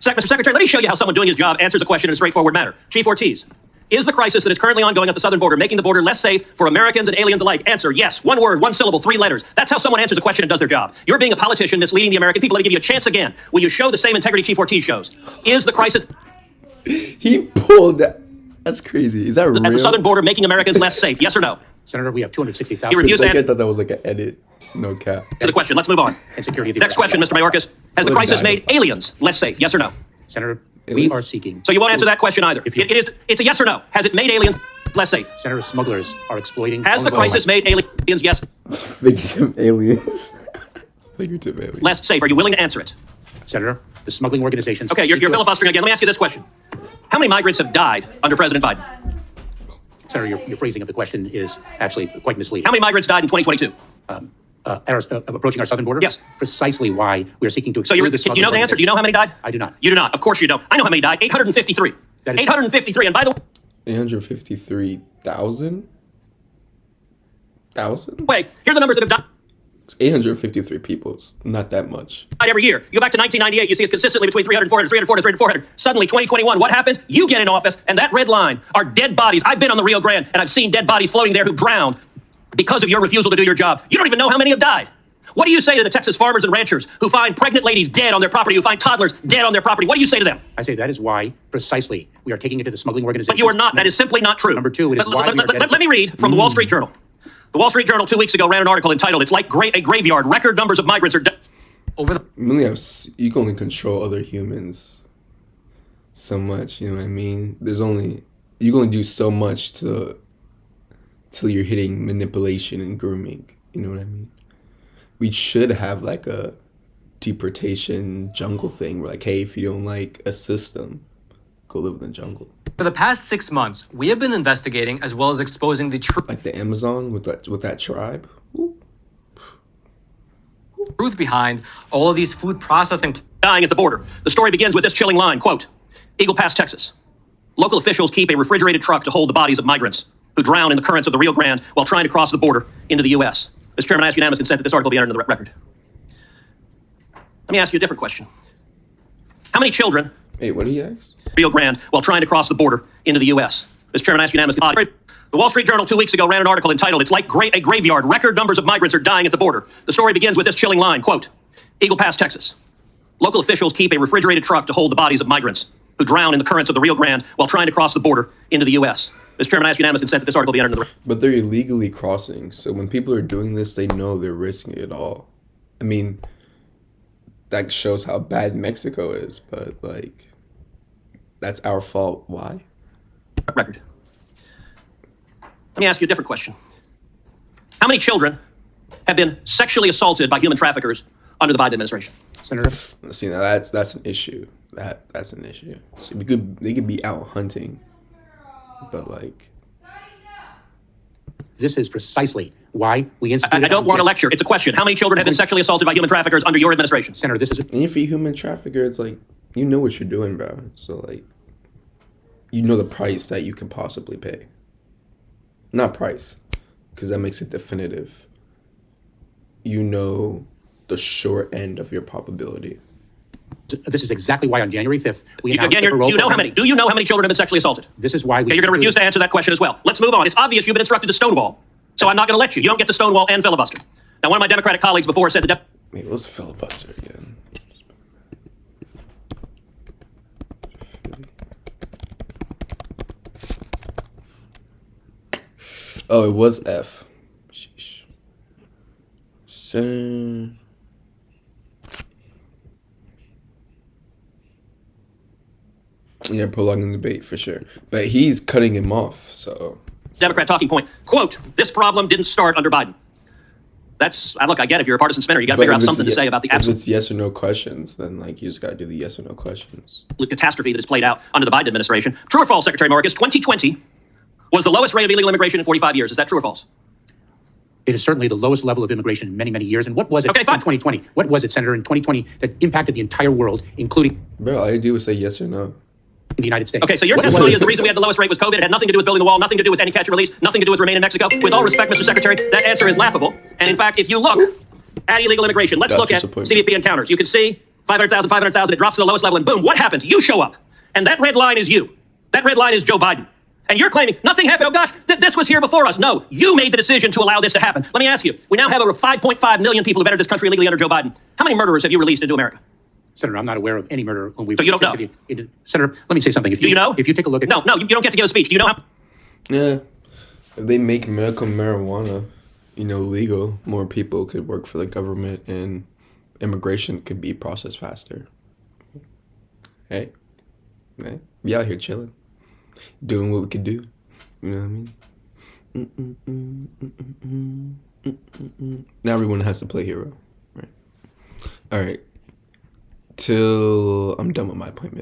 Mr. Secretary, let me show you how someone doing his job answers a question in a straightforward manner. Chief Ortiz, is the crisis that is currently ongoing at the southern border making the border less safe for Americans and aliens alike? Answer, yes. One word, one syllable, 3 letters. That's how someone answers a question and does their job. You're being a politician misleading the American people. Let me give you a chance again. Will you show the same integrity Chief Ortiz shows? Is the crisis... He pulled that. That's crazy. Is that real? At the southern border making Americans less safe? Yes or no? Senator, we have 260,000. He refused to answer. I thought that was like an edit. No cap. To the question. Let's move on. And security. Next question, Mr. Mayorkas. Has the crisis made aliens less safe? Yes or no? Senator, we are seeking... So you won't answer that question either. It's a yes or no. Has it made aliens less safe? Senator, smugglers are exploiting... Has the crisis made aliens, yes? Figurative aliens. Figurative aliens. Less safe. Are you willing to answer it? Senator, the smuggling organizations... Okay, you're filibustering again. Let me ask you this question. How many migrants have died under President Biden? Senator, your phrasing of the question is actually quite misleading. How many migrants died in 2022? Approaching our southern border? Yes. Precisely why we are seeking to exclude the do you know the answer? Do you know how many died? I do not. You do not. Of course you don't. I know how many died. 853. 853. And by the way... 853,000? Wait, here are the numbers that have died. 853 people. Not that much. Every year. You go back to 1998, you see it's consistently between 300, 400, 300, 400, 300, 400. Suddenly, 2021, what happens? You get in office, and that red line are dead bodies. I've been on the Rio Grande, and I've seen dead bodies floating there who drowned because of your refusal to do your job. You don't even know how many have died. What do you say to the Texas farmers and ranchers who find pregnant ladies dead on their property, who find toddlers dead on their property? What do you say to them? I say that is why, precisely, we are taking it to the smuggling organization. But you are not. That is simply not true. Number two, it is why let me read from the Wall Street Journal. The Wall Street Journal 2 weeks ago ran an article entitled, "It's like a graveyard. Record numbers of migrants are dead." You can only control other humans so much, you know what I mean? You can only do so much till you're hitting manipulation and grooming, you know what I mean? We should have like a deportation jungle thing where like, hey, if you don't like a system, go live in the jungle. For the past 6 months, we have been investigating as well as exposing the truth. Like the Amazon with that tribe. Truth behind all of these food processing dying at the border. The story begins with this chilling line, quote, Eagle Pass, Texas. Local officials keep a refrigerated truck to hold the bodies of migrants who drown in the currents of the Rio Grande while trying to cross the border into the U.S. Mr. Chairman, I ask unanimous consent that this article be entered into the record. Let me ask you a different question. How many children... Hey, what did he ask? Rio Grande while trying to cross the border into the U.S. Mr. Chairman, I ask unanimous consent. The Wall Street Journal 2 weeks ago ran an article entitled, "It's like a graveyard. Record numbers of migrants are dying at the border." The story begins with this chilling line, quote, Eagle Pass, Texas. Local officials keep a refrigerated truck to hold the bodies of migrants who drown in the currents of the Rio Grande while trying to cross the border into the U.S. Mr. Chairman, I ask unanimous consent that this article be entered into the record. But they're illegally crossing, so when people are doing this, they know they're risking it all. I mean, that shows how bad Mexico is, but like, that's our fault. Why? Record. Let me ask you a different question. How many children have been sexually assaulted by human traffickers under the Biden administration? Senator? See, now that's an issue. That's an issue. So they could be out hunting, but like, this is precisely why we instituted... I don't want to lecture. It's a question. How many children have been sexually assaulted by human traffickers under your administration? Senator, this is... And if you're a human trafficker, it's like, you know what you're doing, bro. So like, you know the price that you can possibly pay. Not price, because that makes it definitive. You know the short end of your probability. This is exactly why on January 5th, we announced... Again, do you know how many? Do you know how many children have been sexually assaulted? This is why we... Okay, you're going to refuse to answer that question as well. Let's move on. It's obvious you've been instructed to stonewall. So I'm not going to let you. You don't get to stonewall and filibuster. Now, one of my Democratic colleagues before said the... Wait, what was filibuster again? Oh, it was F. Sheesh. Yeah, prolonging the debate for sure. But he's cutting him off, so... Democrat talking point. Quote, this problem didn't start under Biden. That's... Look, I get if you're a partisan spinner, you got to figure out something to say about the absolute... If it's yes or no questions, then like you just got to do the yes or no questions. Catastrophe that has played out under the Biden administration. True or false, Secretary Mayorkas, 2020 was the lowest rate of illegal immigration in 45 years. Is that true or false? It is certainly the lowest level of immigration in many, many years. And what was it in 2020? What was it, Senator, in 2020 that impacted the entire world, including... Bro, all I do is say yes or no. In the United States. Okay, so your testimony is the reason we had the lowest rate was COVID. It had nothing to do with building the wall, nothing to do with any catch and release, nothing to do with remain in Mexico. With all respect, Mr. Secretary, that answer is laughable. And in fact, if you look at illegal immigration, let's look at CBP encounters. You can see 500,000, 500,000, it drops to the lowest level, and boom, what happens? You show up. And that red line is you. That red line is Joe Biden. And you're claiming nothing happened. Oh, gosh, this was here before us. No, you made the decision to allow this to happen. Let me ask you, we now have over 5.5 million people who've entered this country illegally under Joe Biden. How many murderers have you released into America? Senator, I'm not aware of any murder when we've... So you don't know? Senator, let me say something. Do you know? If you take a look at... No, you don't get to give a speech. Do you know how? Yeah. If they make medical marijuana, legal, more people could work for the government and immigration could be processed faster. Hey, we out here chilling, doing what we could do. You know what I mean? Now everyone has to play hero, right? All right. Till I'm done with my appointment.